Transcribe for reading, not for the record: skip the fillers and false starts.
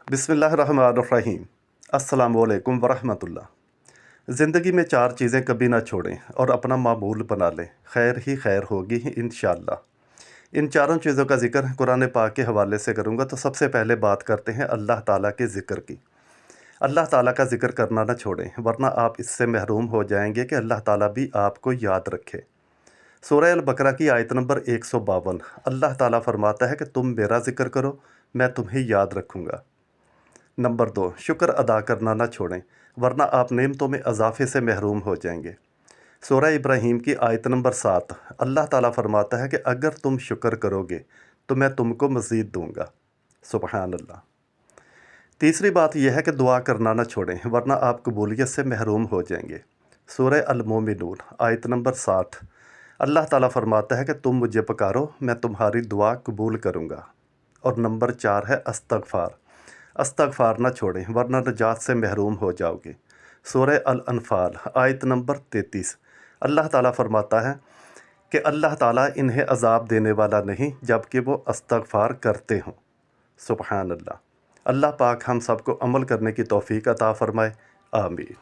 बिस्मिल्लाहिर्रहमानिर्रहीम। अस्सलामुअलैकुम वरहमतुल्लाह। ज़िंदगी में चार चीज़ें कभी ना छोड़ें और अपना मामूल बना लें, खैर ही खैर होगी इंशाअल्लाह। इन चारों चीज़ों का ज़िक्र कुरान पाक के हवाले से करूँगा, तो सबसे पहले बात करते हैं अल्लाह ताला के ज़िक्र की। अल्लाह ताला का ज़िक्र करना ना छोड़ें, वरना आप इससे महरूम हो जाएंगे कि अल्लाह ताला भी आपको याद रखे। सूरह अल बकरा की आयत नंबर 152, अल्लाह ताला फरमाता है कि तुम मेरा ज़िक्र करो, मैं तुम्हें याद रखूँगा। नंबर 2, शुक्र अदा करना ना छोड़ें, वरना आप नेमतों में इजाफे से महरूम हो जाएंगे। सूरह इब्राहीम की आयत नंबर 7, अल्लाह ताला फरमाता है कि अगर तुम शुक्र करोगे तो मैं तुमको मज़ीद दूंगा। सुबहान अल्लाह। तीसरी बात यह है कि दुआ करना ना छोड़ें, वरना आप कबूलियत से महरूम हो जाएंगे। सूरह अल मोमिनून आयत नंबर 60, अल्लाह ताला फरमाता है कि तुम मुझे पुकारो, मैं तुम्हारी दुआ कबूल करूँगा। और नंबर 4 है अस्तगफ़ार। अस्तगफ़ार ना छोड़ें, वरना नजात से महरूम हो जाओगे। सूरह अल अनफ़ाल आयत नंबर 33, अल्लाह ताला फरमाता है कि अल्लाह ताला इन्हें अज़ाब देने वाला नहीं जबकि वो अस्तगफ़ार करते हों। सुबहान अल्लाह। अल्लाह पाक हम सबको अमल करने की तौफ़ीक अता फ़रमाए। आमीन।